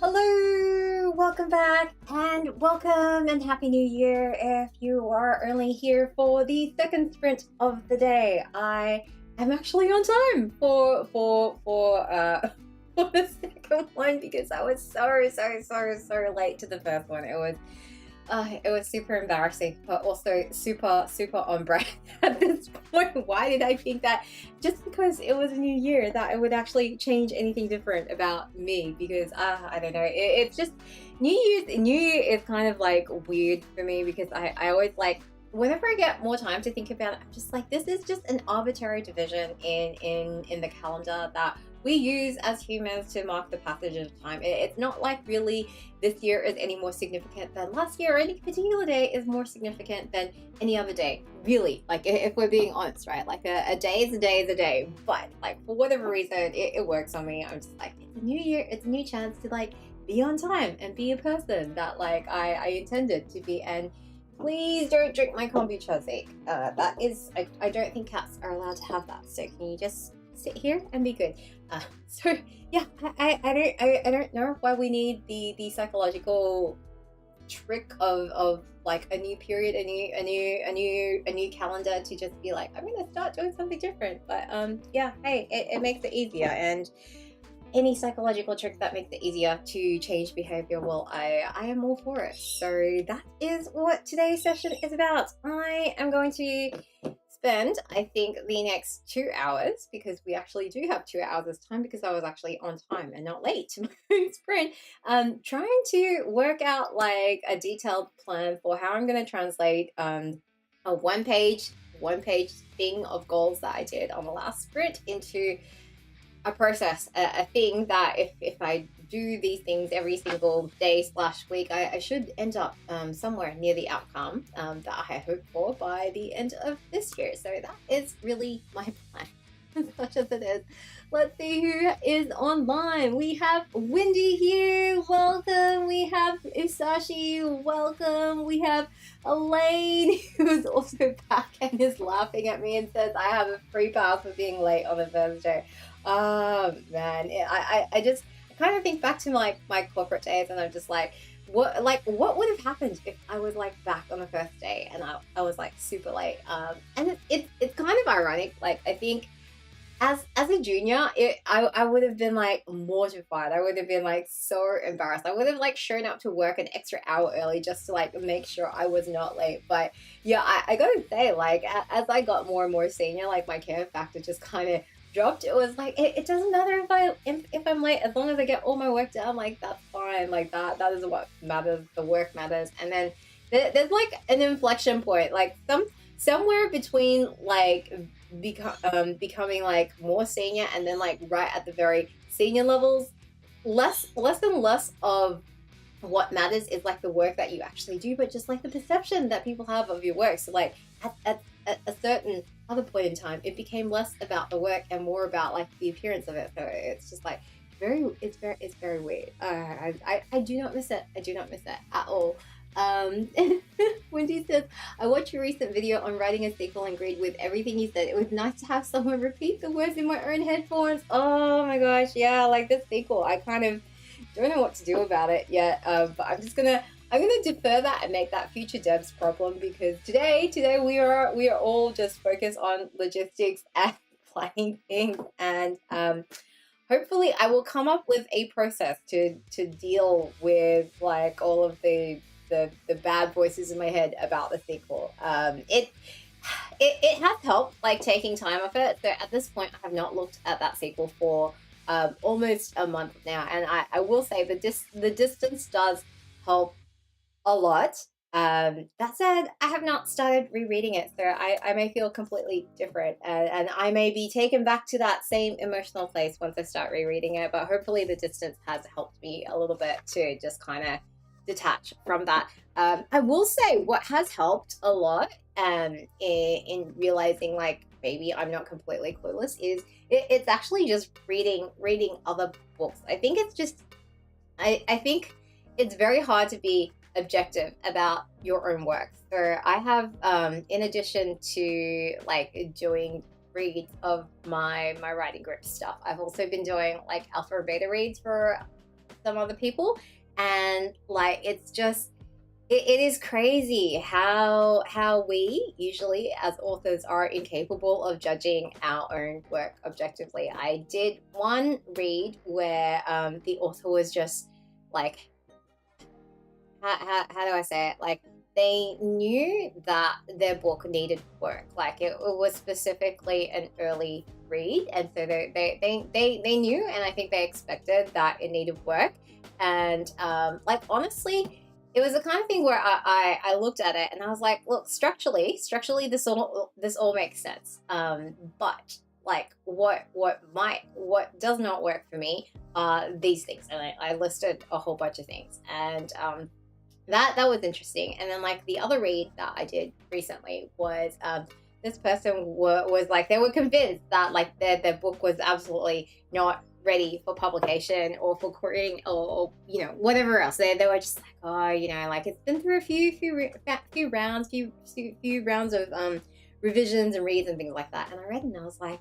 Hello, welcome back and welcome and happy new year if you are only here for the second sprint of the day. I am actually on time for for the second one because I was so late to the first one. It was super embarrassing, but also super on brand at this point. Why did I think that just because it was a new year that it would actually change anything different about me? Because I don't know. It's just New Year is kind of like weird for me because I always like whenever I get more time to think about it, I'm just like this is just an arbitrary division in the calendar that we use as humans to mark the passage of time. It's not like really this year is any more significant than last year, or any particular day is more significant than any other day. Really, like if we're being honest, right? Like a day is a day is a day. But like for whatever reason, it works on me. I'm just like, it's a new year, it's a new chance to like be on time and be a person that like I intended to be. And please don't drink my kombucha sake. That is, I don't think cats are allowed to have that. So can you just sit here and be good? So yeah, I don't know why we need the psychological trick of like a new period, a new calendar to just be like, I'm gonna start doing something different. But yeah, hey, it makes it easier, and any psychological trick that makes it easier to change behavior, well, I am all for it. So that is what today's session is about. I am going to spend, I think, the next 2 hours, because we actually do have 2 hours this time because I was actually on time and not late to my own sprint, trying to work out like a detailed plan for how I'm going to translate a one page thing of goals that I did on the last sprint into a process, a thing that if I do these things every single day / week, I should end up somewhere near the outcome that I hope for by the end of this year. So that is really my plan, as much as it is. Let's see who is online. We have Wendy here, welcome. We have Isashi, welcome. We have Elaine, who is also back and is laughing at me and says I have a free pass for being late on a Thursday. Oh man, I just kind of think back to my corporate days, and I'm just like, what would have happened if I was like back on the first day and I was like super late. And it's kind of ironic. Like I think as a junior, I would have been like mortified. I would have been like so embarrassed. I would have like shown up to work an extra hour early just to like make sure I was not late. But yeah, I gotta say, like as I got more and more senior, like my care factor just kind of dropped. It was like it doesn't matter if I'm late, as long as I get all my work done. Like that's fine. Like that is what matters. The work matters. And then there's like an inflection point, like somewhere between like becoming like more senior and then like right at the very senior levels, less and less of what matters is like the work that you actually do, but just like the perception that people have of your work. So like at a certain other point in time, it became less about the work and more about like the appearance of it. So it's just like it's very weird. I do not miss it. I do not miss it at all. Wendy says, I watched your recent video on writing a sequel and agreed with everything you said. It was nice to have someone repeat the words in my own headphones. Oh my gosh, yeah, like this sequel, I kind of don't know what to do about it yet. But I'm gonna defer that and make that future devs problem, because today we are all just focused on logistics and playing things, and hopefully I will come up with a process to deal with like all of the bad voices in my head about the sequel. It has helped like taking time off it. So at this point, I have not looked at that sequel for almost a month now, and I will say that the distance does help a lot. That said, I have not started rereading it, so I may feel completely different, and I may be taken back to that same emotional place once I start rereading it. But hopefully, the distance has helped me a little bit to just kind of detach from that. I will say what has helped a lot in realizing like maybe I'm not completely clueless is it's actually just reading other books. I think it's just I think it's very hard to be objective about your own work. So I have in addition to like doing reads of my writing group stuff, I've also been doing like alpha and beta reads for some other people. And like, it's just, it is crazy how we usually as authors are incapable of judging our own work objectively. I did one read where the author was just like, how do I say it? Like, they knew that their book needed work. Like, it was specifically an early read, and so they knew, and I think they expected that it needed work. And like, honestly, it was the kind of thing where I looked at it and I was like, look, structurally this all makes sense. But like, what does not work for me are these things, and I listed a whole bunch of things. And that was interesting. And then like, the other read that I did recently was this person was like, they were convinced that like their book was absolutely not ready for publication or for querying or you know, whatever else. They were just like, oh, you know, like, it's been through a few rounds of revisions and reads and things like that. And I read it and I was like,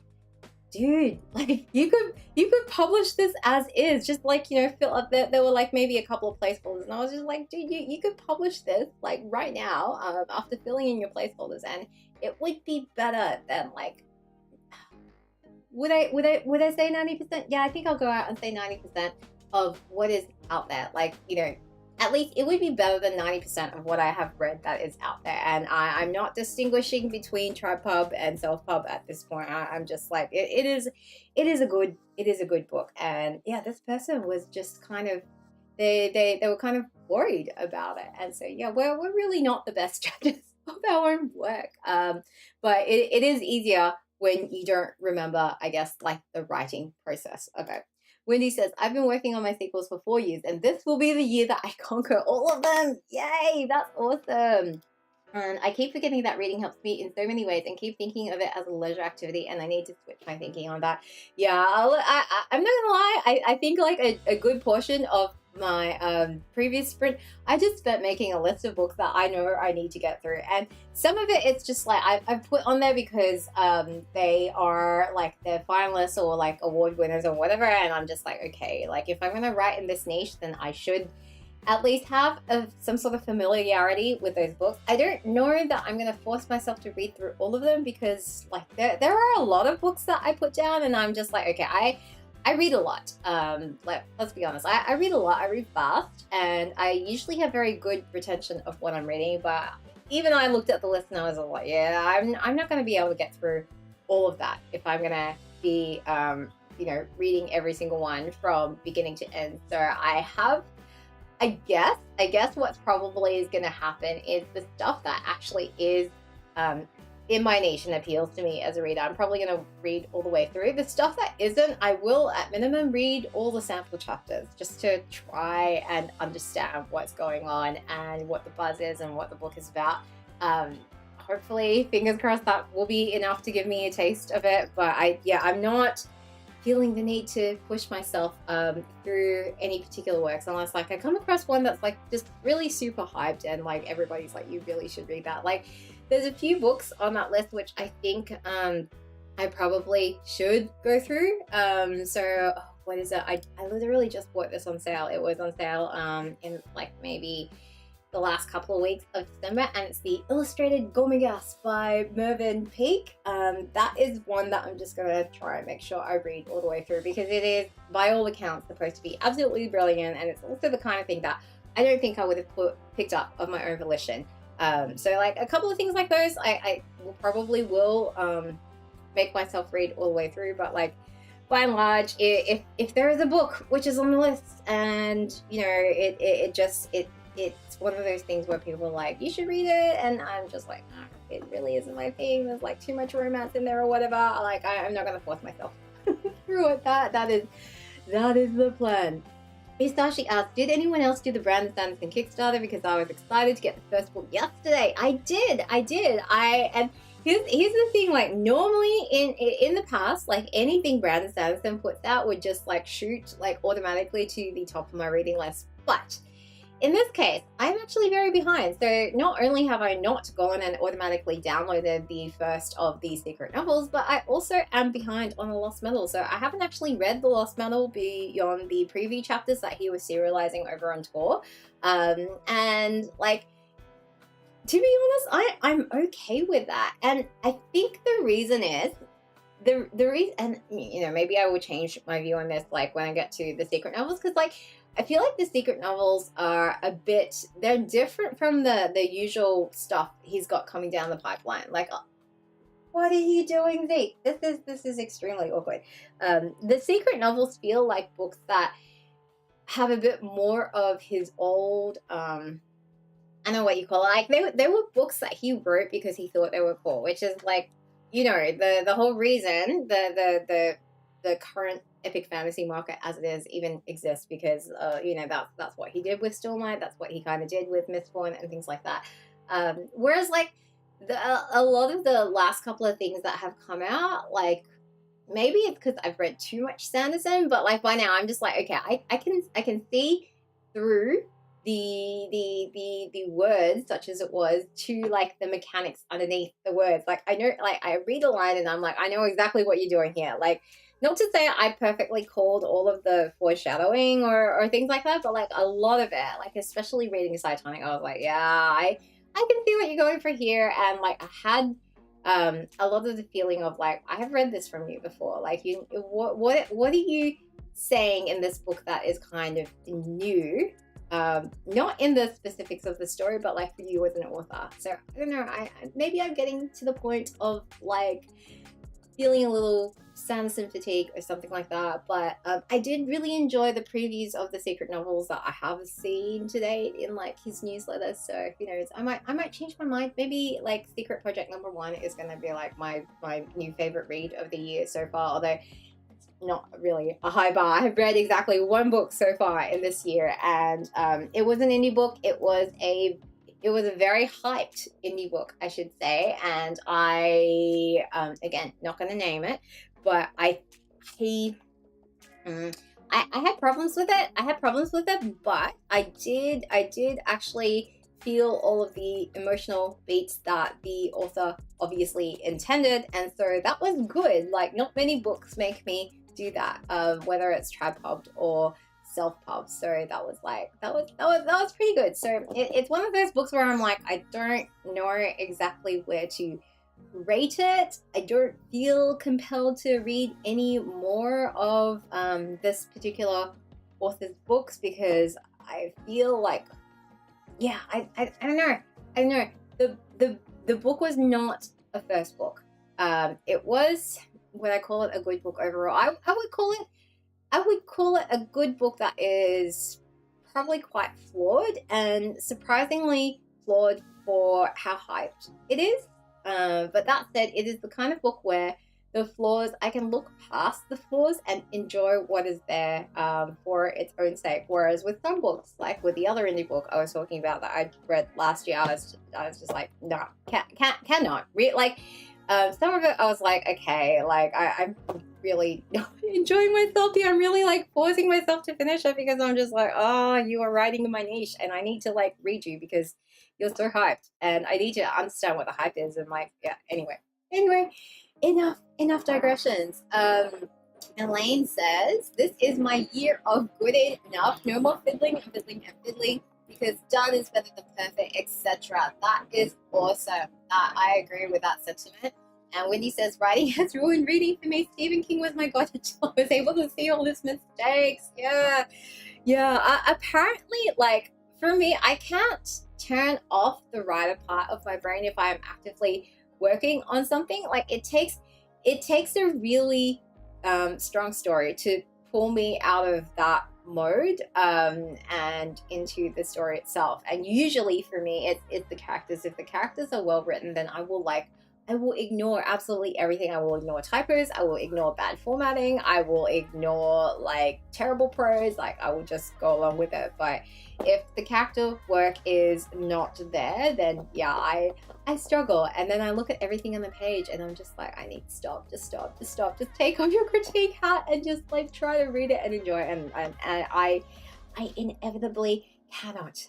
dude, like, you could publish this as is, just like, you know, fill up there were like maybe a couple of placeholders, and I was just like, dude, you could publish this like right now after filling in your placeholders, and it would be better than like, would I say 90%? Yeah, I think I'll go out and say 90% of what is out there. Like, you know, at least it would be better than 90% of what I have read that is out there. And I'm not distinguishing between TribePub and SelfPub at this point. I'm just like, it is a good book. And yeah, this person was just kind of, they were kind of worried about it. And so yeah, we're really not the best judges of our own work. But it is easier when you don't remember, I guess, like, the writing process. Okay. Wendy says, I've been working on my sequels for 4 years, and this will be the year that I conquer all of them. Yay, that's awesome. And I keep forgetting that reading helps me in so many ways, and keep thinking of it as a leisure activity, and I need to switch my thinking on that. Yeah, I'm not gonna lie, I think like a good portion of my previous sprint, I just spent making a list of books that I know I need to get through, and some of it, it's just like I've put on there because they are like, they're finalists or like award winners or whatever, and I'm just like, okay, like, if I'm gonna write in this niche, then I should at least have some sort of familiarity with those books. I don't know that I'm gonna force myself to read through all of them, because like, there are a lot of books that I put down, and I'm just like, okay, I read a lot. Let's be honest. I read a lot. I read fast, and I usually have very good retention of what I'm reading. But even I looked at the list and I was like, yeah, I'm not going to be able to get through all of that if I'm going to be, you know, reading every single one from beginning to end. So I guess what's probably is going to happen is the stuff that actually is in my niche and appeals to me as a reader, I'm probably going to read all the way through. The stuff that isn't, I will at minimum read all the sample chapters just to try and understand what's going on and what the buzz is and what the book is about. Hopefully, fingers crossed, that will be enough to give me a taste of it. But I'm not feeling the need to push myself through any particular works unless like I come across one that's like just really super hyped and like everybody's like, you really should read that. Like, there's a few books on that list which I think I probably should go through. So what is it? I literally just bought this on sale. It was on sale in like maybe the last couple of weeks of December, and it's the Illustrated Gormigas by Mervyn Peake. That is one that I'm just gonna try and make sure I read all the way through, because it is, by all accounts, supposed to be absolutely brilliant, and it's also the kind of thing that I don't think I would have picked up of my own volition. So like a couple of things like those, I probably will make myself read all the way through, but like by and large, if there is a book which is on the list and you know it's one of those things where people are like, you should read it, and I'm just like, oh, it really isn't my thing, there's like too much romance in there or whatever, like I'm not gonna force myself through it. That is the plan. Hisashi asked, did anyone else do the Brandon Sanderson Kickstarter? Because I was excited to get the first book yesterday. I did. And here's the thing, like normally in the past, like anything Brandon Sanderson puts out would just like shoot like automatically to the top of my reading list. But in this case, I'm actually very behind. So not only have I not gone and automatically downloaded the first of the secret novels, but I also am behind on The Lost Metal. So I haven't actually read The Lost Metal beyond the preview chapters that he was serializing over on tour. And like, to be honest, I'm okay with that. And I think the reason is, the reason, and you know, maybe I will change my view on this like when I get to the secret novels, because like I feel like the secret novels are they're different from the usual stuff he's got coming down the pipeline. Like, what are you doing, V? This is extremely awkward. The secret novels feel like books that have a bit more of his old I don't know what you call it. Like they were books that he wrote because he thought they were cool, which is like, you know, the whole reason the current epic fantasy market as it is even exists, because you know, that's what he did with Stormlight, that's what he kind of did with Mistborn and things like that. Whereas like a lot of the last couple of things that have come out, like maybe it's because I've read too much Sanderson, but like by now I'm just like, okay, I can see through the words, such as it was, to like the mechanics underneath the words. Like I know, like I read a line and I'm like, I know exactly what you're doing here. Like, not to say I perfectly called all of the foreshadowing or things like that, but like a lot of it, like especially reading Cytonic, I was like, yeah, I can see what you're going for here. And like I had a lot of the feeling of like, I have read this from you before. Like, you, what are you saying in this book that is kind of new? Not in the specifics of the story, but like for you as an author. So I don't know, maybe I'm getting to the point of like feeling a little Sanderson fatigue or something like that, but I did really enjoy the previews of the secret novels that I have seen to date in like his newsletters. So who knows, I might change my mind. Maybe like Secret Project #1 is going to be like my new favorite read of the year so far, although not really a high bar. I've read exactly one book so far in this year, and it was an indie book. It was a very hyped indie book, I should say, and I again, not going to name it, but I had problems with it. But I did actually feel all of the emotional beats that the author obviously intended, and so that was good. Like, not many books make me do that, whether it's trad-pubbed or self-pubbed. So that was pretty good. So it's one of those books where I'm like, I don't know exactly where to rate it. I don't feel compelled to read any more of this particular author's books, because I feel like, yeah, I don't know. The book was not a first book. It was, would I call it a good book overall? I would call it a good book that is probably quite flawed, and surprisingly flawed for how hyped it is. But that said, it is the kind of book where the flaws, I can look past the flaws and enjoy what is there for its own sake. Whereas with some books, like with the other indie book I was talking about that I read last year, I was just like, no, cannot read. Like, some of it I was like, okay, like I'm really enjoying myself here. I'm really like forcing myself to finish it, because I'm just like, oh, you are writing in my niche and I need to like read you because you're so hyped and I need to understand what the hype is. And like, yeah, anyway, enough digressions. Elaine says, this is my year of good enough. No more fiddling and fiddling and fiddling, because done is better than perfect, etc. That is awesome. I agree with that sentiment. And Wendy says, writing has ruined reading for me. Stephen King was my god until I was able to see all his mistakes. Yeah. Apparently, like, for me, I can't turn off the writer part of my brain if I'm actively working on something. Like, it takes a really strong story to pull me out of that mode and into the story itself. And usually for me, it's the characters. If the characters are well written, then I will ignore absolutely everything. I will ignore typos, I will ignore bad formatting, I will ignore like terrible prose, like I will just go along with it. But if the character work is not there, then yeah, I struggle. And then I look at everything on the page and I'm just like, I need to stop, just take off your critique hat and just like try to read it and enjoy it. And I inevitably cannot.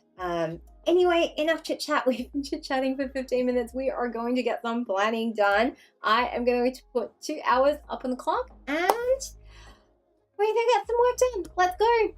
Anyway, enough chit chat. We've been chit chatting for 15 minutes. We are going to get some planning done. I am going to put 2 hours up on the clock and we're going to get some work done. Let's go.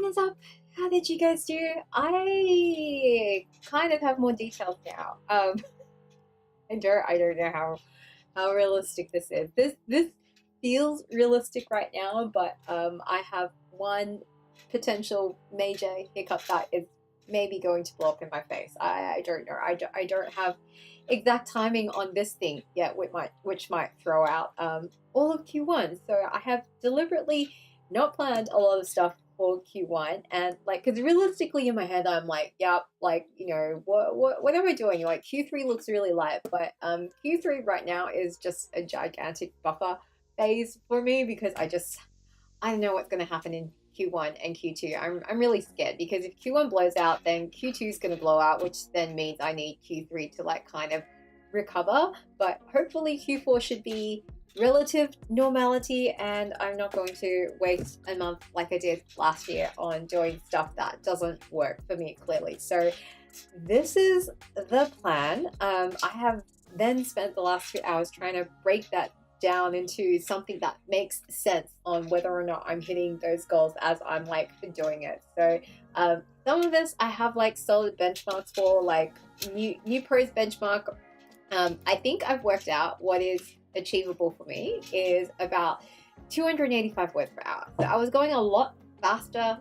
is up? How did you guys do? I kind of have more details now. I don't know how realistic this is. This feels realistic right now, but I have one potential major hiccup that is maybe going to blow up in my face. I don't know. I don't have exact timing on this thing yet, which might throw out all of Q1. So I have deliberately not planned a lot of stuff for Q1, and like, because realistically in my head I'm like, yep, like, what am I doing? Like, Q3 looks really light, but Q3 right now is just a gigantic buffer phase for me, because I don't know what's going to happen in Q1 and Q2. I'm really scared, because if Q1 blows out, then Q2 is going to blow out, which then means I need Q3 to like kind of recover. But hopefully Q4 should be relative normality, and I'm not going to waste a month like I did last year on doing stuff that doesn't work for me clearly. So this is the plan. I have then spent the last 2 hours trying to break that down into something that makes sense on whether or not I'm hitting those goals as I'm like doing it. So some of this I have like solid benchmarks for, like new pros benchmark. I think I've worked out what is achievable for me is about 285 words per hour. So I was going a lot faster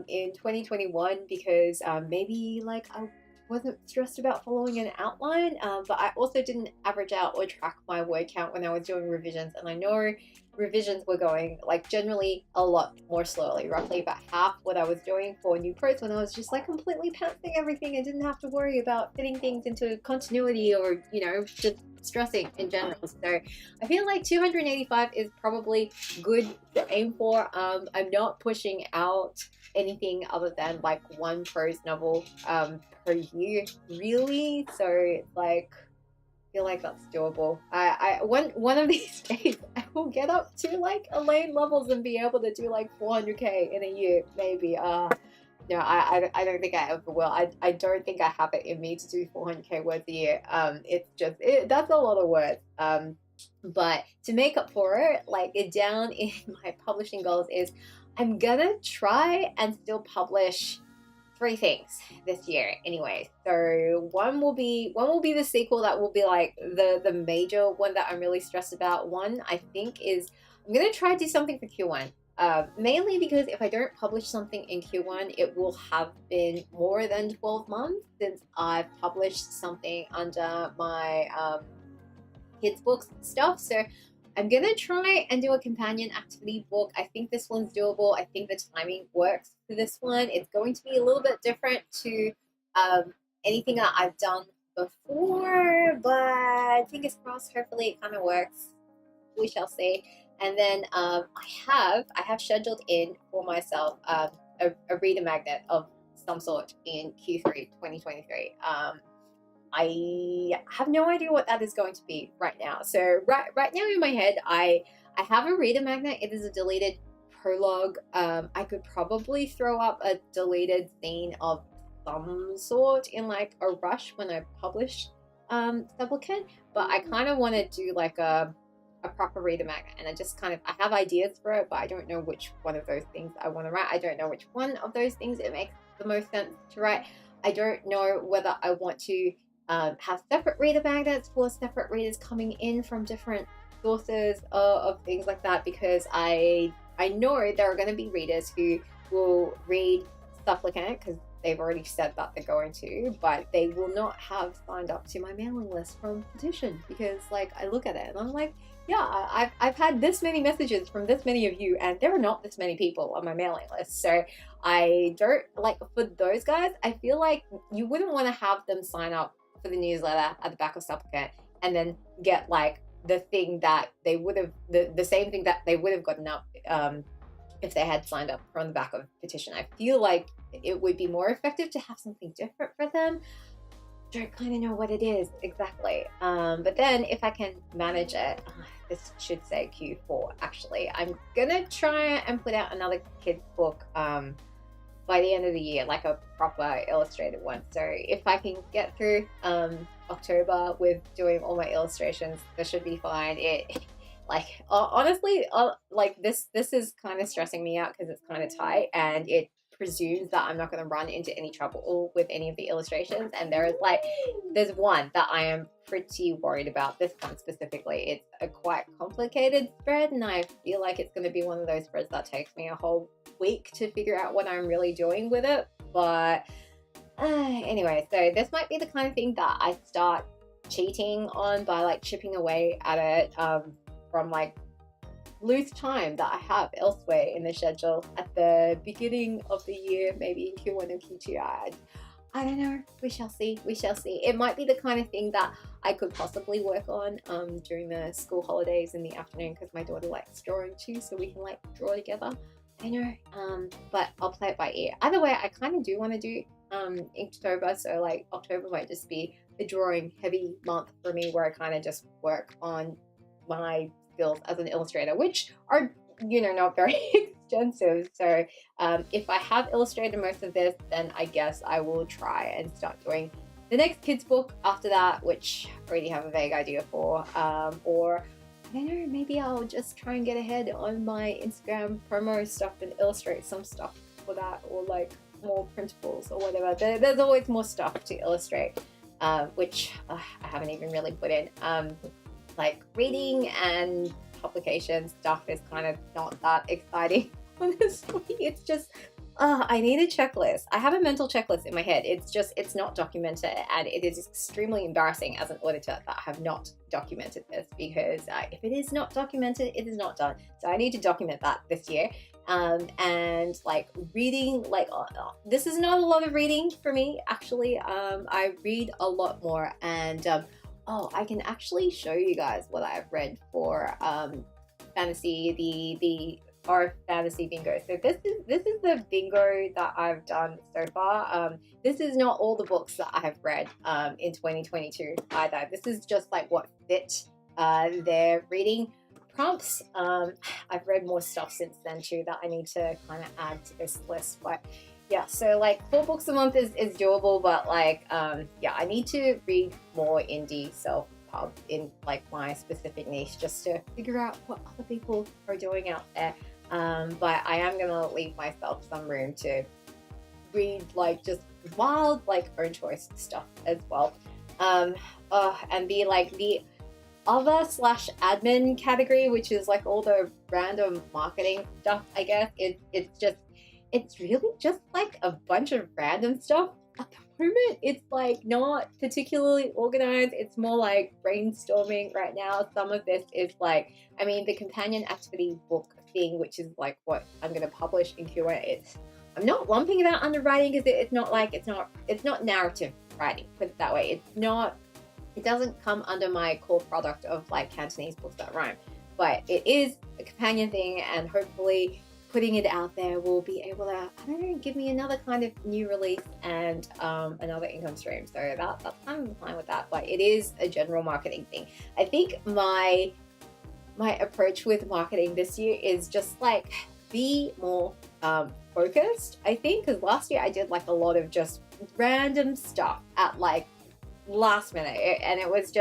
in 2021 because maybe like I wasn't stressed about following an outline, but I also didn't average out or track my word count when I was doing revisions, and I know revisions were going like generally a lot more slowly, roughly about half what I was doing for new pros, when I was just like completely pantsing everything and didn't have to worry about fitting things into continuity or just stressing in general. So I feel like 285 is probably good to aim for. I'm not pushing out anything other than like one prose novel per year, really. So like, I feel like that's doable. One of these days I will get up to like Elaine levels and be able to do like 400k in a year, maybe. No, I don't think I ever will. I don't think I have it in me to do 400k words a year. That's a lot of words. But to make up for it, like down in my publishing goals is I'm gonna try and still publish 3 things this year anyway. So one will be the sequel that will be like the major one that I'm really stressed about. One I think is I'm gonna try to do something for Q1. Mainly because if I don't publish something in Q1, it will have been more than 12 months since I've published something under my kids books stuff. So I'm gonna try and do a companion activity book. I think this one's doable. I think the timing works for this one. It's going to be a little bit different to anything that I've done before, but fingers crossed, hopefully it kind of works. We shall see. And then I have scheduled in for myself a reader magnet of some sort in Q3 2023. I have no idea what that is going to be right now. So right now in my head, I have a reader magnet. It is a deleted prologue. I could probably throw up a deleted scene of some sort in like a rush when I publish Supplicant, but I kind of want to do like a proper reader magnet, and I have ideas for it, but I don't know which one of those things I want to write. I don't know which one of those things it makes the most sense to write. I don't know whether I want to have separate reader magnets for separate readers coming in from different sources of things like that, because I know there are going to be readers who will read Supplicant because they've already said that they're going to, but they will not have signed up to my mailing list from Petition, because like I look at it and I'm like, yeah, I've had this many messages from this many of you, and there are not this many people on my mailing list. So I don't like, for those guys, I feel like you wouldn't want to have them sign up for the newsletter at the back of Supplicant and then get like the thing that they would have, the same thing that they would have gotten up if they had signed up from the back of Petition. I feel like it would be more effective to have something different for them. Don't kind of know what it is exactly, but then if I can manage it, this should say Q4 actually, I'm gonna try and put out another kids book by the end of the year, like a proper illustrated one. So if I can get through October with doing all my illustrations, this should be fine. It honestly, like this is kind of stressing me out because it's kind of tight, and it presumes that I'm not going to run into any trouble with any of the illustrations. And there's one that I am pretty worried about. This one specifically, it's a quite complicated spread, and I feel like it's going to be one of those spreads that takes me a whole week to figure out what I'm really doing with it. But anyway, so this might be the kind of thing that I start cheating on by like chipping away at it from like loose time that I have elsewhere in the schedule at the beginning of the year, maybe in Q1 or Q2. I don't know. We shall see. We shall see. It might be the kind of thing that I could possibly work on during the school holidays in the afternoon, because my daughter likes drawing too, so we can like draw together. I know, but I'll play it by ear. Either way, I kind of do want to do Inktober, so like October might just be the drawing heavy month for me, where I kind of just work on my skills as an illustrator, which are, you know, not very extensive. So if I have illustrated most of this, then I guess I will try and start doing the next kids book after that, which I already have a vague idea for, or I don't know, maybe I'll just try and get ahead on my Instagram promo stuff and illustrate some stuff for that, or like more printables or whatever. There's always more stuff to illustrate, which I haven't even really put in. Like reading and publication stuff is kind of not that exciting, honestly. It's just, I need a checklist. I have a mental checklist in my head. It's not documented, and it is extremely embarrassing as an auditor that I have not documented this, because if it is not documented, it is not done. So I need to document that this year. And like reading, like this is not a lot of reading for me, actually. I read a lot more, and I can actually show you guys what I've read for fantasy, the our fantasy bingo. So this is the bingo that I've done so far. This is not all the books that I have read in 2022 either. This is just like what fit their reading prompts. I've read more stuff since then too that I need to kind of add to this list, but yeah, so like 4 books a month is doable, but like yeah, I need to read more indie self-pub in like my specific niche, just to figure out what other people are doing out there. But I am gonna leave myself some room to read like just wild, like own choice stuff as well. And the like the other / admin category, which is like all the random marketing stuff, I guess. It's really just like a bunch of random stuff at the moment. It's like not particularly organized. It's more like brainstorming right now. Some of this is like, I mean, the companion activity book thing, which is like what I'm going to publish in Q&A. I'm not lumping that under writing, because it's not narrative writing, put it that way. It doesn't come under my core product of like Cantonese books that rhyme, but it is a companion thing, and hopefully putting it out there will be able to, I don't know, give me another kind of new release and another income stream. So that's kind of fine with that, but it is a general marketing thing. I think my approach with marketing this year is just like be more focused, I think, because last year I did like a lot of just random stuff at like last minute, and it was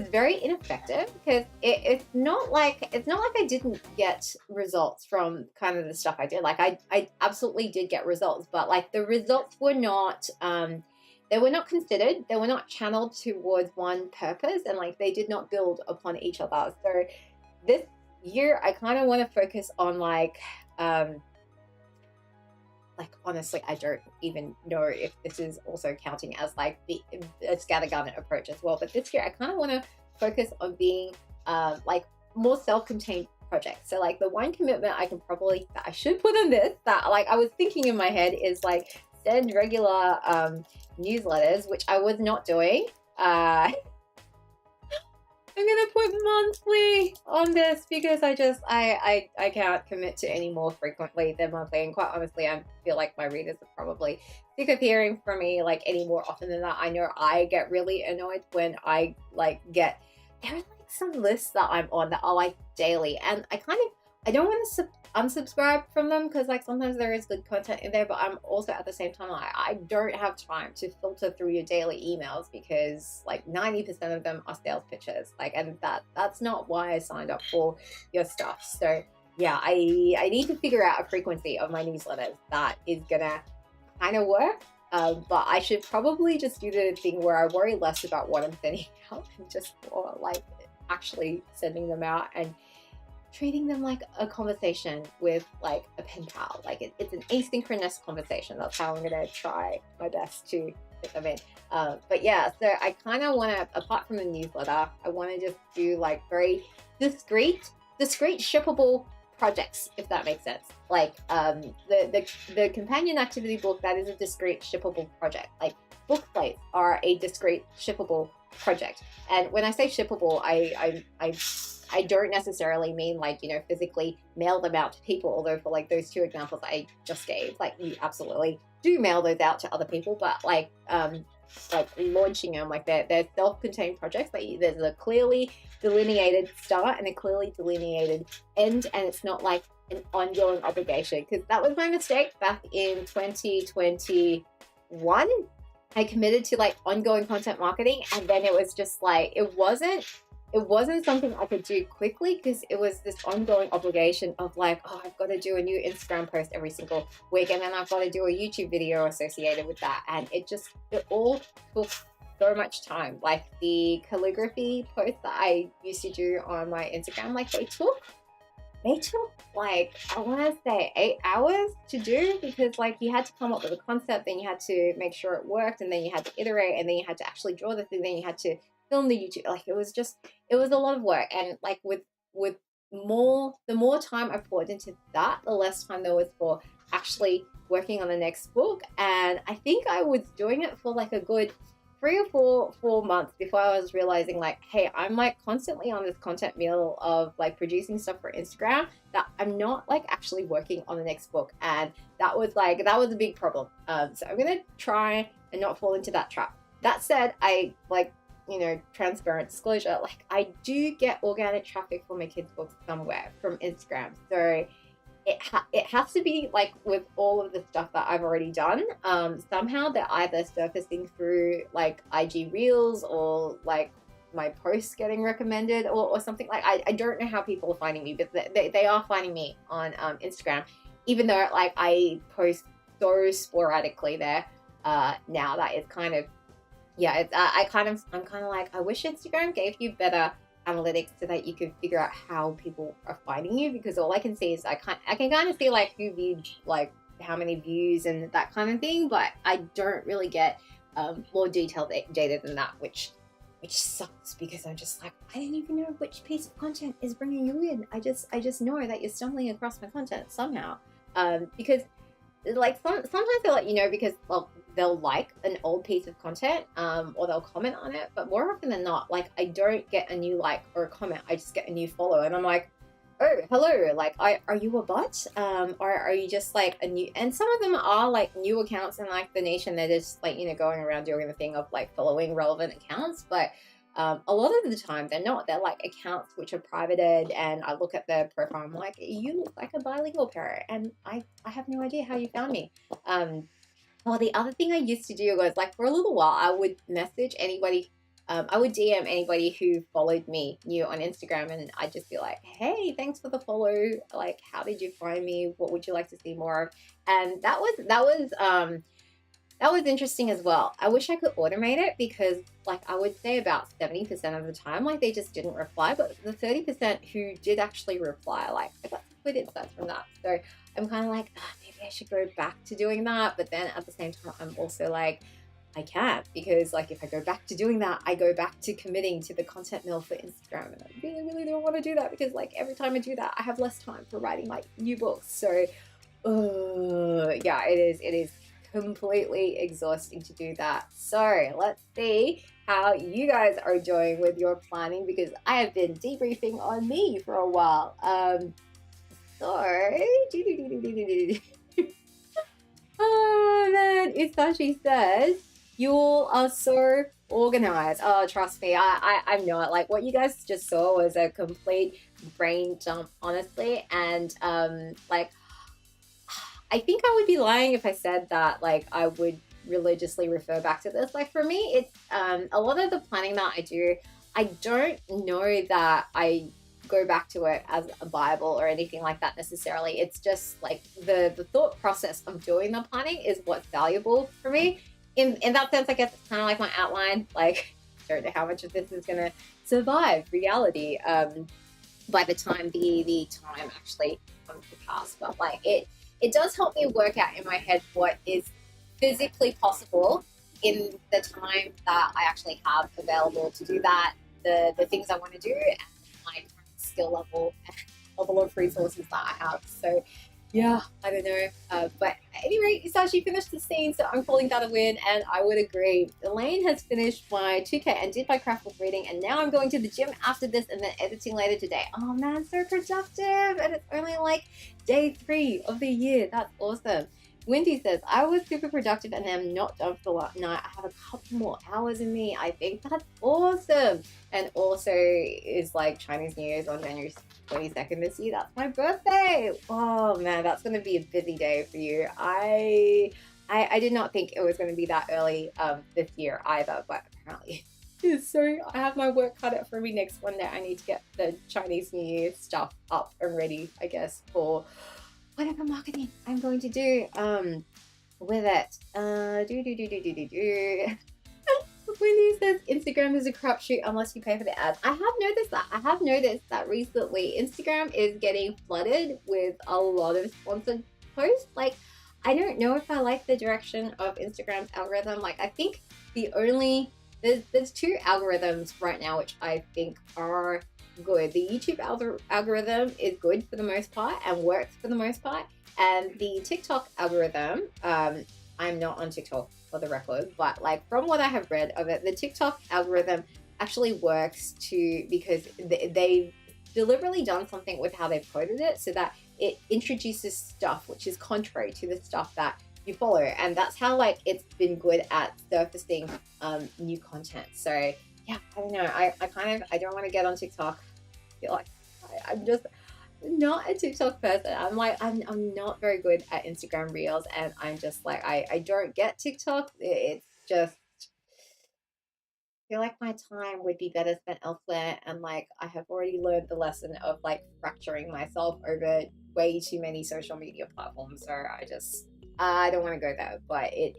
very ineffective, because it's not like I didn't get results from kind of the stuff I did. Like I absolutely did get results, but like the results were not they were not considered, they were not channeled towards one purpose, and like they did not build upon each other. So this year I kind of want to focus on like honestly, I don't even know if this is also counting as like the scattergun approach as well. But this year I kind of want to focus on being like more self-contained projects. So like the one commitment that I should put on this, that like I was thinking in my head, is like send regular newsletters, which I was not doing. I'm gonna put monthly on this, because I can't commit to any more frequently than monthly, and quite honestly I feel like my readers are probably sick of hearing from me like any more often than that. I know I get really annoyed when I like there are like some lists that I'm on that are like daily, and I don't want to unsubscribe from them, because like sometimes there is good content in there, but I'm also at the same time I don't have time to filter through your daily emails, because like 90% of them are sales pitches, like, and that's not why I signed up for your stuff. So yeah, I need to figure out a frequency of my newsletters that is gonna kind of work. But I should probably just do the thing where I worry less about what I'm sending out and just more like actually sending them out and treating them like a conversation with like a pen pal. Like it's an asynchronous conversation. That's how I'm gonna try my best to fit them in. But yeah, so I kind of want to, apart from the newsletter, I want to just do like very discreet shippable projects, if that makes sense. Like the companion activity book, that is a discrete shippable project. Like book plates are a discrete shippable project. And when I say shippable, I don't necessarily mean like, you know, physically mail them out to people, although for like those two examples I just gave, like you absolutely do mail those out to other people, but like launching them, like they're self-contained projects. But there's a clearly delineated start and a clearly delineated end, and it's not like an ongoing obligation, because that was my mistake back in 2021. I committed to like ongoing content marketing, and then it was just like it wasn't something I could do quickly, because it was this ongoing obligation of like, oh, I've got to do a new Instagram post every single week, and then I've got to do a YouTube video associated with that, and it all took so much time. Like the calligraphy posts that I used to do on my Instagram, like they took like, I want to say 8 hours to do, because like you had to come up with a concept, then you had to make sure it worked, and then you had to iterate, and then you had to actually draw the thing, then you had to film the YouTube. Like it was a lot of work. And like with the more time I poured into that, the less time there was for actually working on the next book. And I think I was doing it for like a good 3 or 4 months before I was realizing like, hey, I'm like constantly on this content mill of like producing stuff for Instagram that I'm not like actually working on the next book. And that was a big problem. So I'm gonna try and not fall into that trap. That said, I like, you know, transparent disclosure, like I do get organic traffic for my kids' books somewhere from Instagram. So it has to be like with all of the stuff that I've already done. Somehow they're either surfacing through like IG Reels, or like my posts getting recommended, or something. Like I don't know how people are finding me, but they are finding me on Instagram, even though like I post so sporadically there now. That is kind of, yeah, I'm kind of like, I wish Instagram gave you better analytics so that you could figure out how people are finding you, because all I can see is I can kind of see like who viewed, like how many views and that kind of thing, but I don't really get more detailed data than that, which sucks, because I'm just like, I don't even know which piece of content is bringing you in. I just know that you're stumbling across my content somehow, because like sometimes they'll let you know because they'll like an old piece of content, or they'll comment on it. But more often than not, like I don't get a new like or a comment, I just get a new follow, and I'm like, oh, hello, like are you a bot, or are you just like a new? And some of them are like new accounts in like the niche, and they're just like, you know, going around doing the thing of like following relevant accounts. But a lot of the time they're not. They're like accounts which are privated, and I look at their profile, I'm like, you look like a bilingual parrot, and I have no idea how you found me. Well, the other thing I used to do was like for a little while I would message anybody, I would DM anybody who followed me new on Instagram, and I'd just be like, hey, thanks for the follow, like how did you find me, what would you like to see more of? And that was interesting as well. I wish I could automate it, because like I would say about 70% of the time, like they just didn't reply, but the 30% who did actually reply, like I got good insights from that. So I'm kind of like, maybe I should go back to doing that. But then at the same time, I'm also like, I can't, because like if I go back to doing that, I go back to committing to the content mill for Instagram, and I really, really don't want to do that, because like every time I do that, I have less time for writing like new books. So yeah, it is completely exhausting to do that. So let's see how you guys are doing with your planning, because I have been debriefing on me for a while. So oh man, Isashi says, you all are so organized. Oh, trust me, I'm not. Like what you guys just saw was a complete brain dump, honestly. And like I think I would be lying if I said that like I would religiously refer back to this. Like for me, it's a lot of the planning that I do, I don't know that I go back to it as a Bible or anything like that necessarily. It's just like the thought process of doing the planning is what's valuable for me. In that sense, I guess it's kind of like my outline. Like, I don't know how much of this is going to survive reality by the time the time actually comes to pass. But like it does help me work out in my head what is physically possible in the time that I actually have available to do that, the things I want to do, and my current skill level and level of resources that I have. So yeah, I don't know. But at any rate, it's actually finished the scene, so I'm calling that a win, and I would agree. Elaine has finished my 2K and did my craft book reading, and now I'm going to the gym after this and then editing later today. Oh man, so productive! And it's only like day 3 of the year. That's awesome. Wendy says, I was super productive and I'm not done for the night. I have a couple more hours in me. I think that's awesome. And also is like Chinese New Year's on January 22nd this year. That's my birthday. Oh man, that's going to be a busy day for you. I did not think it was going to be that early this year either, but apparently so I have my work cut out for me next Monday. I need to get the Chinese New Year stuff up and ready, I guess, for whatever marketing I'm going to do with it. Wendy says Instagram is a crapshoot unless you pay for the ads. I have noticed that recently Instagram is getting flooded with a lot of sponsored posts. Like, I don't know if I like the direction of Instagram's algorithm. Like, I think there's 2 algorithms right now which I think are good. The YouTube algorithm is good for the most part and works for the most part, and the TikTok algorithm, I'm not on TikTok for the record, but like from what I have read of it, the TikTok algorithm actually works because they've deliberately done something with how they've coded it so that it introduces stuff which is contrary to the stuff that you follow, and that's how like it's been good at surfacing new content. So yeah, I don't know, I don't want to get on TikTok. I feel like I'm just not a TikTok person. I'm not very good at Instagram Reels, and I'm just like I don't get TikTok. It's just, I feel like my time would be better spent elsewhere, and like I have already learned the lesson of like fracturing myself over way too many social media platforms. So I don't want to go there, but it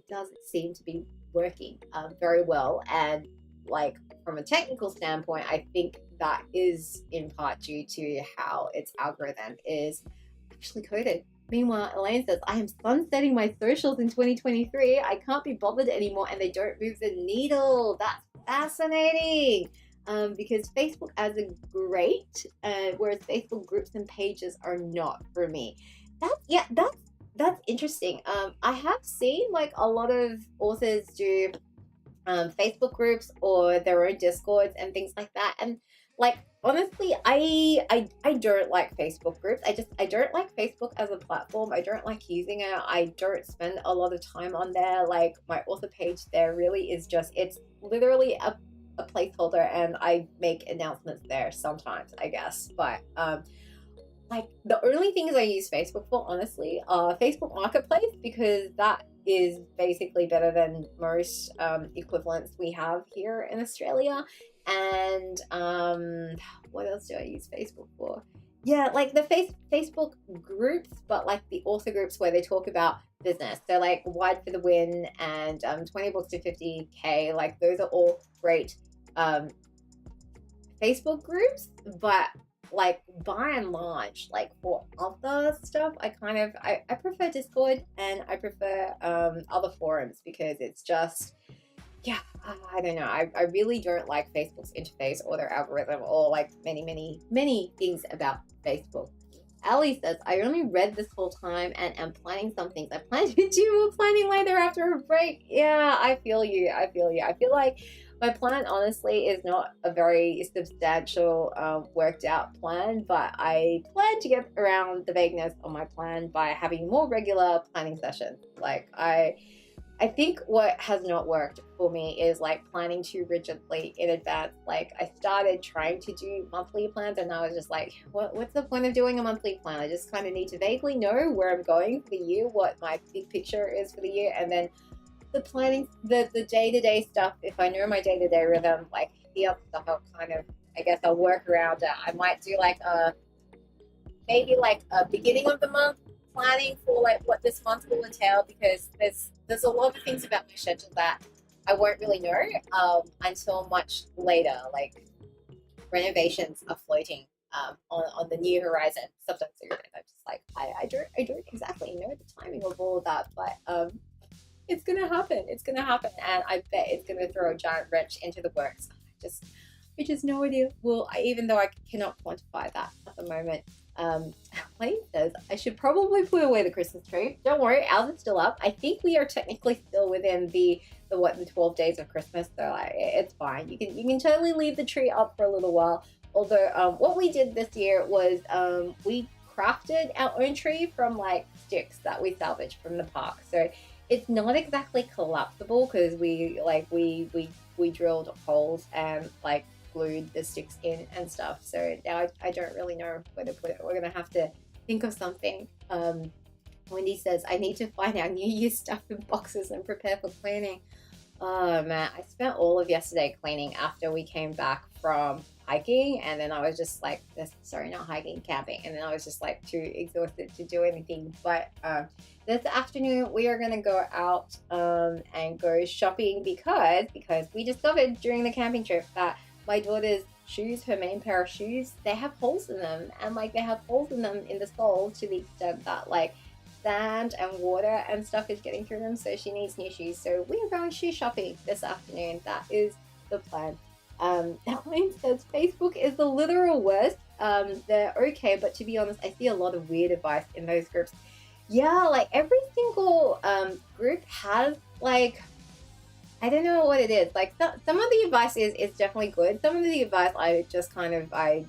does seem to be working very well. And like from a technical standpoint, I think that is in part due to how its algorithm is actually coded. Meanwhile, Elaine says, I am sunsetting my socials in 2023. I can't be bothered anymore and they don't move the needle. That's fascinating. Because Facebook ads are great, whereas Facebook groups and pages are not for me. That's interesting. I have seen like a lot of authors do Facebook groups or their own Discords and things like that. And like honestly, I don't like Facebook groups. I don't like Facebook as a platform. I don't like using it. I don't spend a lot of time on there. Like my author page there really is just, it's literally a placeholder, and I make announcements there sometimes, I guess. But like the only things I use Facebook for, honestly, are Facebook Marketplace, because that is basically better than most equivalents we have here in Australia. And what else do I use Facebook for? Yeah, like the Facebook groups, but like the author groups where they talk about business. So like Wide for the Win and 20 books to 50K, like those are all great Facebook groups. But like by and large, like for other stuff, I prefer Discord, and I prefer other forums, because it's just, yeah, I don't know. I really don't like Facebook's interface or their algorithm, or like many things about Facebook. Ali says, I only read this whole time and am planning some things. I plan to do more planning later after a break. Yeah, I feel you. I feel like my plan, honestly, is not a very substantial, worked out plan, but I plan to get around the vagueness of my plan by having more regular planning sessions. Like I think what has not worked for me is like planning too rigidly in advance. Like I started trying to do monthly plans, and I was just like, what's the point of doing a monthly plan? I just kind of need to vaguely know where I'm going for the year, what my big picture is for the year, and then the planning, the day-to-day stuff, if I know my day-to-day rhythm, like the other stuff I'll kind of guess I'll work around it. I might do like maybe like a beginning of the month planning for like what this month will entail, because there's a lot of things about my schedule that I won't really know until much later. Like renovations are floating on the near horizon. Sometimes so I'm just like I don't exactly know the timing of all of that, but it's gonna happen. It's gonna happen, and I bet it's gonna throw a giant wrench into the works. I just no idea. Well, even though I cannot quantify that at the moment. Lane says I should probably put away the Christmas tree. Don't worry, ours is still up. I think we are technically still within the 12 days of Christmas, so it's fine. You can totally leave the tree up for a little while. Although what we did this year was we crafted our own tree from like sticks that we salvaged from the park. So it's not exactly collapsible because we drilled holes and like glued the sticks in and stuff. So now I don't really know where to put it. We're gonna have to think of something. Wendy says I need to find our New Year's stuff in boxes and prepare for cleaning. Oh man, I spent all of yesterday cleaning after we came back from hiking, and then I was just like, sorry, not hiking, camping, and then I was just like too exhausted to do anything. But this afternoon we are gonna go out and go shopping because we discovered during the camping trip that my daughter's shoes, her main pair of shoes, they have holes in them, and like they have holes in them in the sole to the extent that like sand and water and stuff is getting through them, so she needs new shoes. So we are going shoe shopping this afternoon. That is the plan. Elaine says Facebook is the literal worst. They're okay, but to be honest, I see a lot of weird advice in those groups. Yeah, like every single group has like, I don't know what it is. Like some of the advice is definitely good. Some of the advice I just kind of I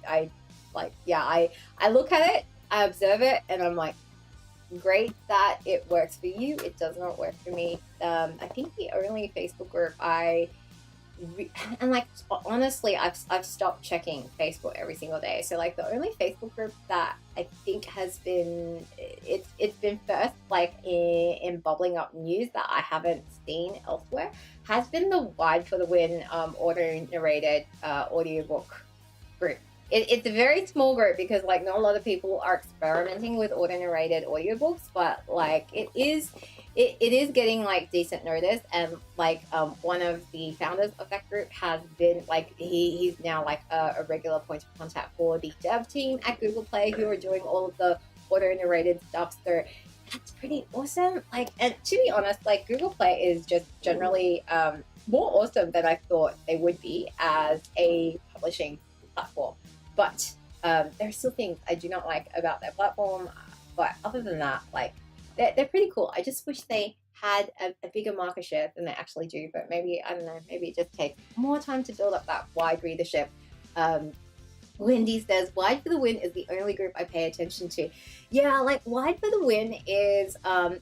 like, yeah, I look at it, I observe it, and I'm like, great that it works for you. It does not work for me. I think the only Facebook group and like honestly, I've stopped checking Facebook every single day. So like the only Facebook group that I think has been it's been first like in bubbling up news that I haven't seen elsewhere has been the Wide for the Win auto narrated audiobook group. It's a very small group because like not a lot of people are experimenting with auto narrated audiobooks, but like it is getting like decent notice. And like one of the founders of that group has been like he's now like a regular point of contact for the dev team at Google Play who are doing all of the auto narrated stuff. So that's pretty awesome. Like, and to be honest, like Google Play is just generally more awesome than I thought they would be as a publishing platform. But there are still things I do not like about their platform. But other than that, like they're pretty cool. I just wish they had a bigger market share than they actually do. But maybe, I don't know, maybe it just takes more time to build up that wide readership. Wendy says, Wide for the Win is the only group I pay attention to. Yeah, like Wide for the Win is,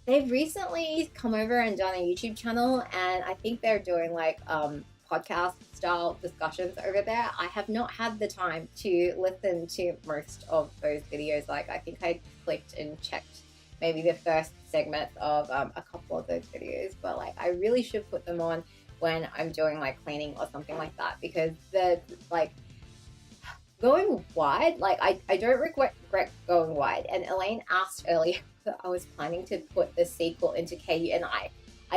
they've recently come over and done a YouTube channel, and I think they're doing like podcast style discussions over there. I have not had the time to listen to most of those videos. Like I think I clicked and checked maybe the first segment of a couple of those videos, but like I really should put them on when I'm doing like cleaning or something like that, because the like going wide, like I don't regret going wide. And Elaine asked earlier that I was planning to put the sequel into KU, and I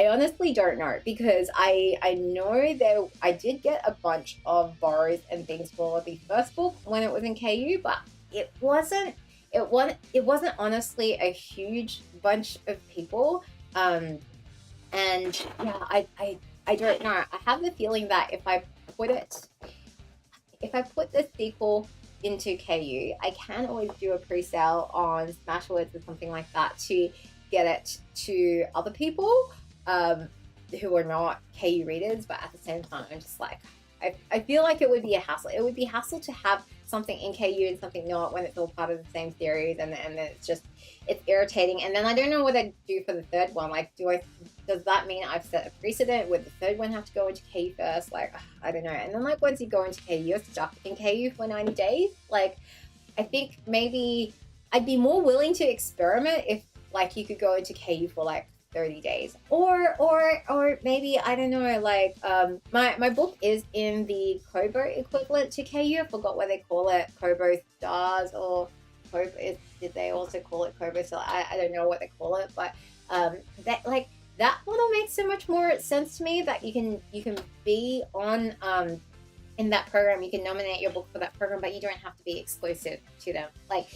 honestly don't know, because I know that I did get a bunch of borrows and things for the first book when it was in KU, but it wasn't honestly a huge bunch of people. And yeah, I don't know. I have the feeling that if I put the sequel into KU, I can always do a pre-sale on Smashwords or something like that to get it to other people who are not KU readers. But at the same time, I'm just like, I feel like it would be a hassle. It would be a hassle to have something in KU and something not when it's all part of the same series, and it's irritating. And then I don't know what I'd do for the third one. Like, does that mean I've set a precedent? Would the third one have to go into KU first? Like, I don't know. And then like once you go into KU, you're stuck in KU for 90 days. Like, I think maybe I'd be more willing to experiment if like you could go into KU for like 30 days. Or maybe, I don't know, like my book is in the Kobo equivalent to KU. I forgot what they call it, Kobo Stars or Kobo, did they also call it Kobo Stars? I don't know what they call it, but that, like, that model makes so much more sense to me, that you can be on in that program, you can nominate your book for that program, but you don't have to be exclusive to them. Like,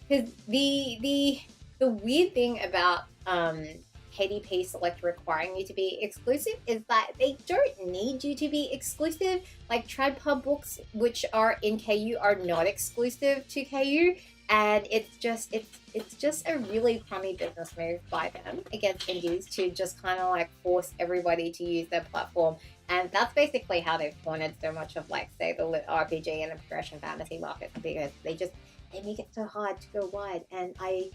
because the weird thing about KDP Select requiring you to be exclusive is that they don't need you to be exclusive. Like, TradPub books, which are in KU, are not exclusive to KU, and it's just a really crummy business move by them against indies to just kind of like force everybody to use their platform. And that's basically how they've cornered so much of, like, say, the lit RPG and the progression fantasy market, because they make it so hard to go wide, and I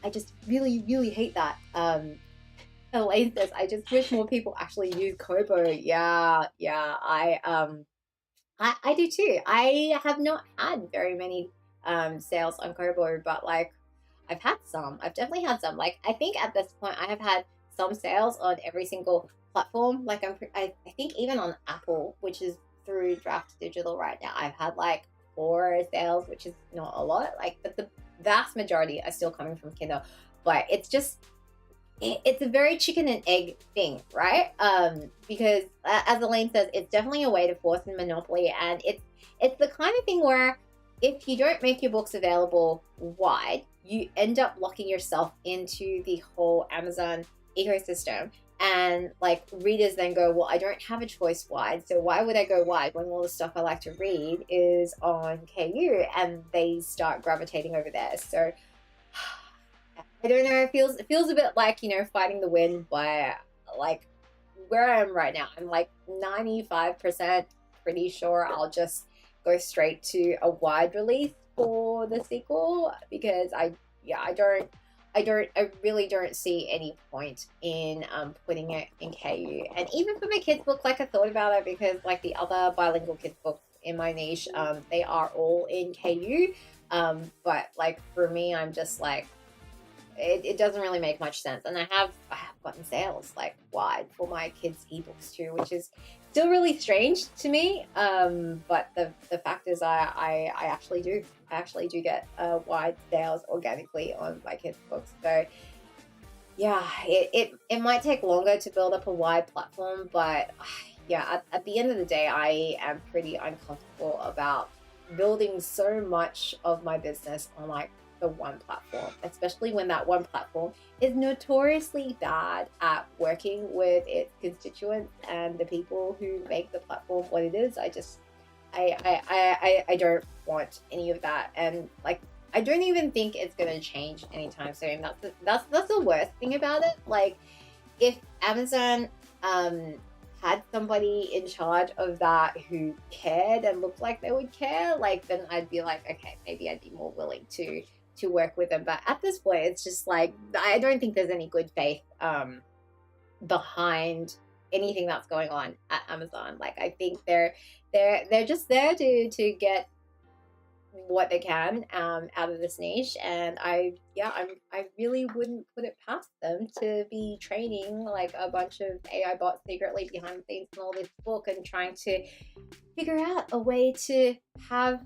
just really hate that. Elaine says, I just wish more people actually use Kobo. Yeah, I do too. I have not had very many sales on Kobo, but like, I've had some. I've definitely had some. Like, I think at this point I have had some sales on every single platform. Like, I think even on Apple, which is through Draft Digital right now, I've had like 4 sales, which is not a lot. Like, but the vast majority are still coming from Kindle. But it's just, it's a very chicken and egg thing, right? Because as Elaine says, it's definitely a way to force a monopoly, and it's the kind of thing where if you don't make your books available wide, you end up locking yourself into the whole Amazon ecosystem. And like, readers then go, well, I don't have a choice wide, so why would I go wide when all the stuff I like to read is on KU? And they start gravitating over there. So I don't know, it feels a bit like, you know, fighting the wind. But like, where I am right now, I'm like 95% pretty sure I'll just go straight to a wide release for the sequel, because I really don't see any point in putting it in KU. And even for my kids book, like, I thought about it, because like the other bilingual kids books in my niche, they are all in KU. But like, for me, I'm just like, it doesn't really make much sense. And I have gotten sales like wide for my kids' ebooks too, which is still really strange to me. But the fact is, I actually do get wide sales organically on my kids' books. So yeah, it might take longer to build up a wide platform, but yeah, at the end of the day, I am pretty uncomfortable about building so much of my business on like the one platform, especially when that one platform is notoriously bad at working with its constituents and the people who make the platform what it is. I don't want any of that, and like, I don't even think it's gonna change anytime soon. That's the worst thing about it. Like, if Amazon had somebody in charge of that who cared and looked like they would care, like, then I'd be like, okay, maybe I'd be more willing to work with them. But at this point, it's just like, I don't think there's any good faith behind anything that's going on at Amazon. Like, I think they're just there to get what they can out of this niche, and I really wouldn't put it past them to be training like a bunch of AI bots secretly behind the scenes in all this book, and trying to figure out a way to have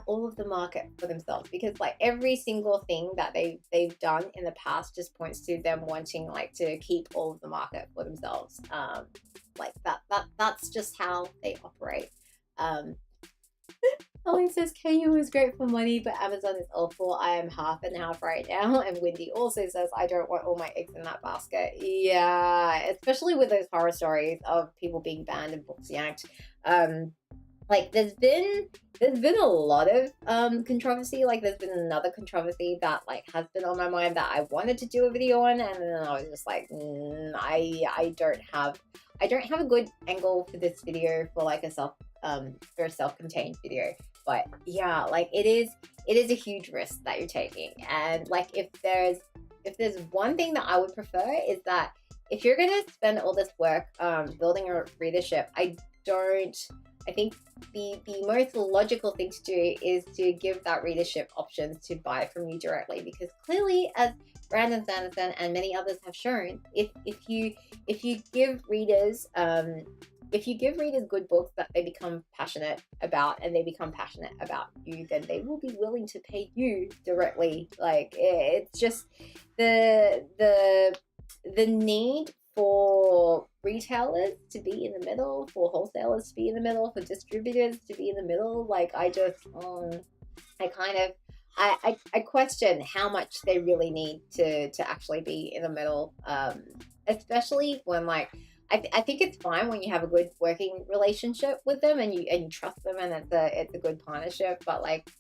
all of the market for themselves. Because like, every single thing that they've done in the past just points to them wanting like to keep all of the market for themselves. Like that's just how they operate. Ellen says KU is great for money, but Amazon is awful. I am half and half right now. And Wendy also says, I don't want all my eggs in that basket. Yeah, especially with those horror stories of people being banned and books yanked. Like, there's been a lot of controversy. Like, there's been another controversy that like has been on my mind that I wanted to do a video on, and then I was just like, I don't have a good angle for this video for like a self-contained video. But yeah, like, it is a huge risk that you're taking. And like, if there's one thing that I would prefer, is that if you're gonna spend all this work building a readership, I don't I think the most logical thing to do is to give that readership options to buy from you directly, because clearly, as Brandon Sanderson and many others have shown, if you give readers good books that they become passionate about, and they become passionate about you, then they will be willing to pay you directly. Like, it's just the need for retailers to be in the middle, for wholesalers to be in the middle, for distributors to be in the middle. Like, I just I kind of I question how much they really need to actually be in the middle, especially when, like, I think it's fine when you have a good working relationship with them, and you trust them, and it's a good partnership. But, like,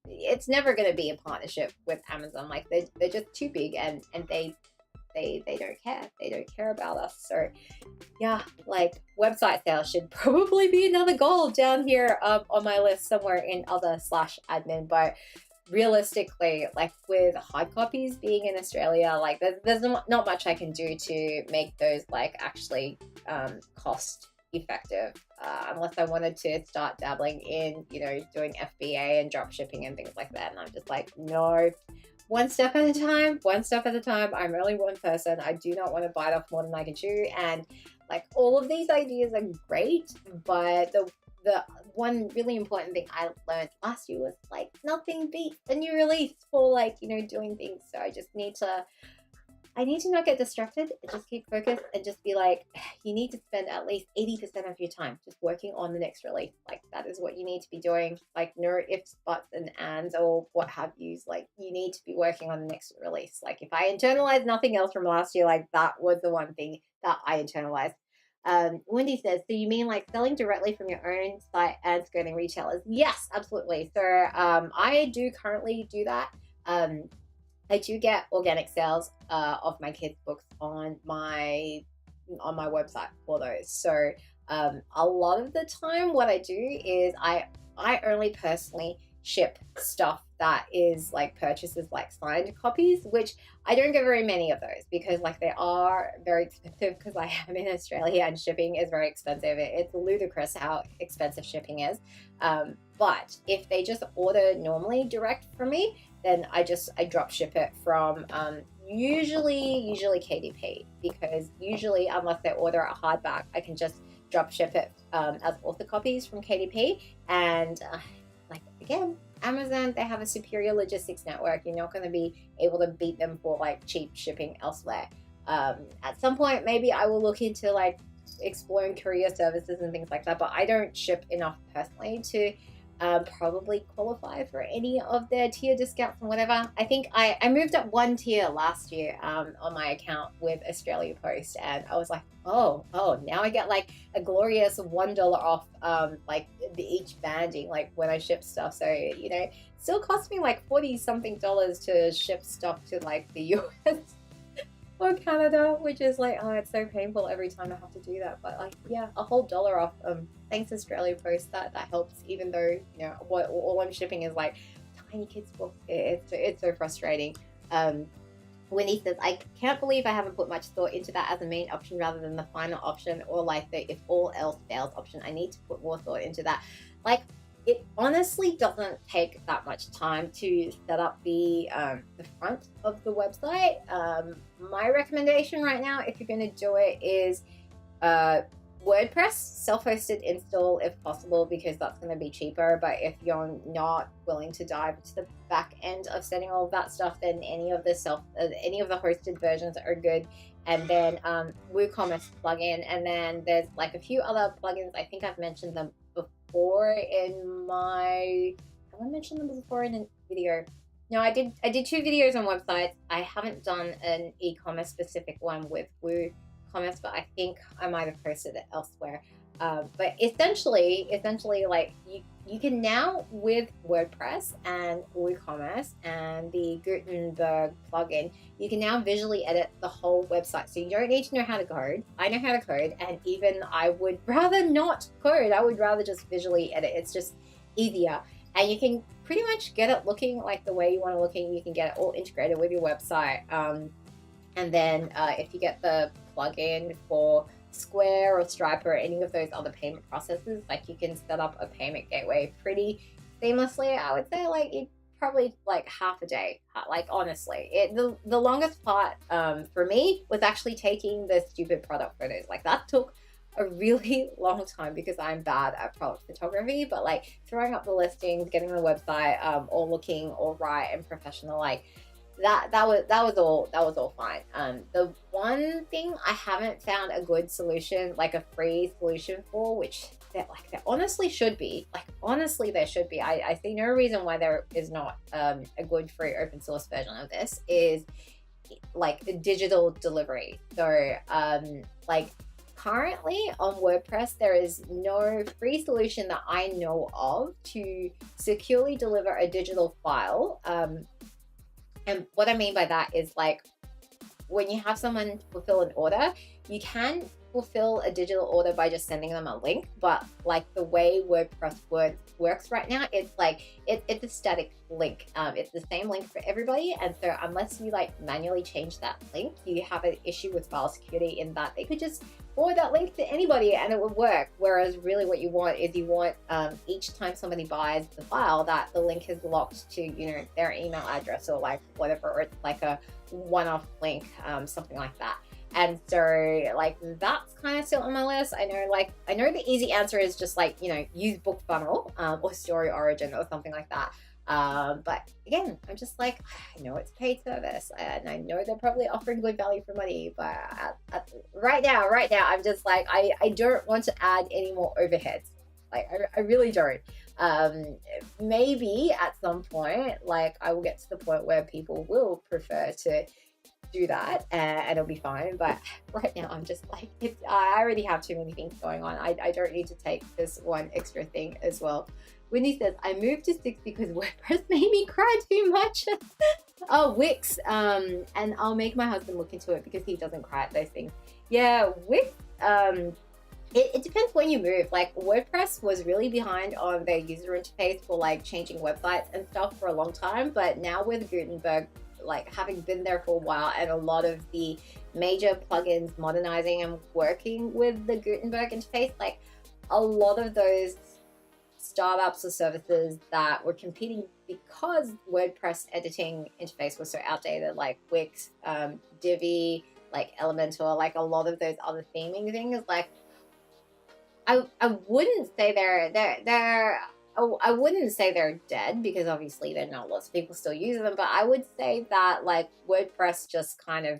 it's never going to be a partnership with Amazon. Like, they're just too big, and they don't care. They don't care about us. So yeah, like, website sales should probably be another goal down here on my list somewhere in other /admin. But realistically, like, with hard copies being in Australia, like, there's not much I can do to make those, like, actually cost effective, unless I wanted to start dabbling in, doing FBA and drop shipping and things like that. And I'm just like, no, one step at a time, one step at a time. I'm only one person. I do not want to bite off more than I can chew. And, like, all of these ideas are great, but the one really important thing I learned last year was, like, nothing beats a new release for, like, doing things. So I need to not get distracted and just keep focused, and just be like, you need to spend at least 80% of your time just working on the next release. Like, that is what you need to be doing. Like, no ifs, buts, and ands, or what have yous. Like, you need to be working on the next release. Like, if I internalized nothing else from last year, like, that was the one thing that I internalized. Wendy says, so you mean, like, selling directly from your own site and skirting retailers? Yes, absolutely. So I do currently do that. I do get organic sales of my kids' books on my website for those. So a lot of the time, what I do is I only personally ship stuff that is, like, purchases, like, signed copies, which I don't get very many of those, because, like, they are very expensive, because I am in Australia and shipping is very expensive. It's ludicrous how expensive shipping is. But if they just order normally direct from me, then I drop ship it from usually KDP, because usually, unless they order a hardback, I can just drop ship it as author copies from KDP. And like, again, Amazon, they have a superior logistics network. You're not going to be able to beat them for, like, cheap shipping elsewhere. At some point, maybe I will look into, like, exploring courier services and things like that, but I don't ship enough personally to probably qualify for any of their tier discounts and whatever. I think I moved up one tier last year on my account with Australia Post, and I was like, oh, now I get, like, a glorious $1 off, like, each banding, like, when I ship stuff. So, it still costs me, like, $40 something to ship stuff to, like, the US or Canada, which is like, oh, it's so painful every time I have to do that. But, like, yeah, a whole $1 off. Thanks Australia Post, that helps, even though, what all I'm shipping is, like, tiny kids books. It's so frustrating. Winnie says, I can't believe I haven't put much thought into that as a main option rather than the final option, or, like, the if all else fails option. I need to put more thought into that. Like, it honestly doesn't take that much time to set up the front of the website. My recommendation right now, if you're going to do it, is WordPress, self-hosted install if possible, because that's going to be cheaper. But if you're not willing to dive into the back end of setting all of that stuff, then any of the hosted versions are good. And then WooCommerce plugin, and then there's, like, a few other plugins. I think I've mentioned them before in my. Have I mentioned them before in a video? No, I did 2 videos on websites. I haven't done an e-commerce specific one with WooCommerce, but I think I might have posted it elsewhere. But essentially, like, you can now, with WordPress and WooCommerce and the Gutenberg plugin, you can now visually edit the whole website. So you don't need to know how to code. I know how to code, and even I would rather not code. I would rather just visually edit. It's just easier. And you can pretty much get it looking like the way you want to look, and you can get it all integrated with your website. And then if you get the plugin for Square or Stripe or any of those other payment processors, like you can set up a payment gateway pretty seamlessly. I would say like it probably like half a day. Like honestly, the longest part for me was actually taking the stupid product photos. Like that took a really long time because I'm bad at product photography, but like throwing up the listings, getting the website all looking all right and professional, like that was all fine. The one thing I haven't found a good solution, like a free solution for, which there honestly should be, like honestly there should be. I see no reason why there is not a good free open source version of this, is like the digital delivery. So like currently on WordPress, there is no free solution that I know of to securely deliver a digital file. And what I mean by that is like when you have someone fulfill an order, you can fulfill a digital order by just sending them a link, but like the way WordPress works right now, it's like it's a static link. It's the same link for everybody, and so unless you like manually change that link, you have an issue with file security in that they could just forward that link to anybody and it would work. Whereas really what you want is each time somebody buys the file, that the link is locked to, you know, their email address or like whatever, or it's like a one-off link, something like that. And so like that's kind of still on my list. I know the easy answer is just like, you know, use BookFunnel or Story Origin or something like that. But again, I'm just like, I know it's a paid service and I know they're probably offering good value for money, but right now, I'm just like, I don't want to add any more overheads. Like, I really don't. Maybe at some point, like I will get to the point where people will prefer to do that and it'll be fine, but right now I'm just like, I already have too many things going on. I don't need to take this one extra thing as well. Wendy says, I moved to 6 because WordPress made me cry too much. Oh, Wix, and I'll make my husband look into it because he doesn't cry at those things. Yeah, Wix, it depends when you move. Like WordPress was really behind on their user interface for like changing websites and stuff for a long time, but now with Gutenberg, like having been there for a while and a lot of the major plugins modernizing and working with the Gutenberg interface, like a lot of those startups or services that were competing because WordPress editing interface was so outdated, like Wix, Divi, like Elementor, like a lot of those other theming things, like I wouldn't say I wouldn't say they're dead because obviously they're not. Lots of people still use them, but I would say that like WordPress just kind of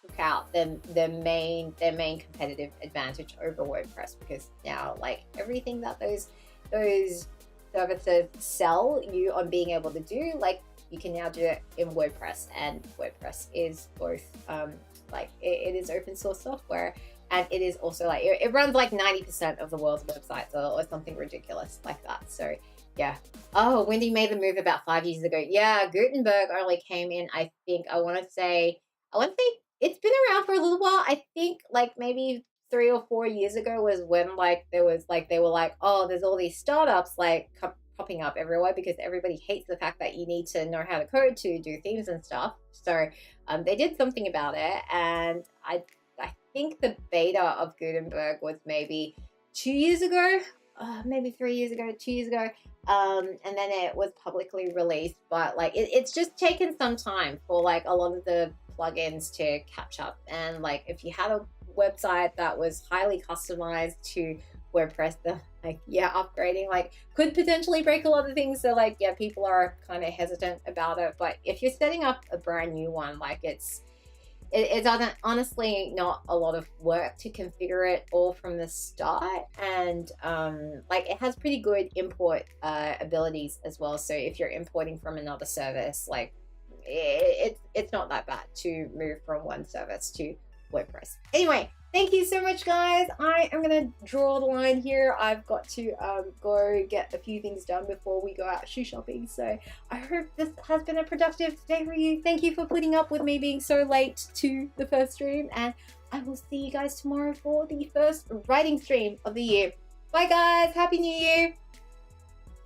took out their main competitive advantage over WordPress, because now like everything that those services sell you on being able to do, like you can now do it in WordPress, and WordPress is both like it is open source software. And it is also like, it runs like 90% of the world's websites or something ridiculous like that. So yeah. Oh, Wendy made the move about 5 years ago. Yeah, Gutenberg only came in, I think, I want to say it's been around for a little while. I think like maybe 3 or 4 years ago was when like they were like, oh, there's all these startups like popping up everywhere because everybody hates the fact that you need to know how to code to do themes and stuff. So they did something about it, and I think the beta of Gutenberg was maybe 2 years ago, maybe 3 years ago, 2 years ago, and then it was publicly released. But like it's just taken some time for like a lot of the plugins to catch up. And like if you had a website that was highly customized to WordPress, then like upgrading like could potentially break a lot of things. So like people are kind of hesitant about it. But if you're setting up a brand new one, like it's honestly not a lot of work to configure it all from the start, and like it has pretty good import abilities as well. So if you're importing from another service, like it's not that bad to move from one service to WordPress. Anyway, thank you so much, guys. I am gonna draw the line here. I've got to go get a few things done before we go out shoe shopping. So I hope this has been a productive day for you. Thank you for putting up with me being so late to the first stream, and I will see you guys tomorrow for the first writing stream of the year. Bye guys, Happy New Year.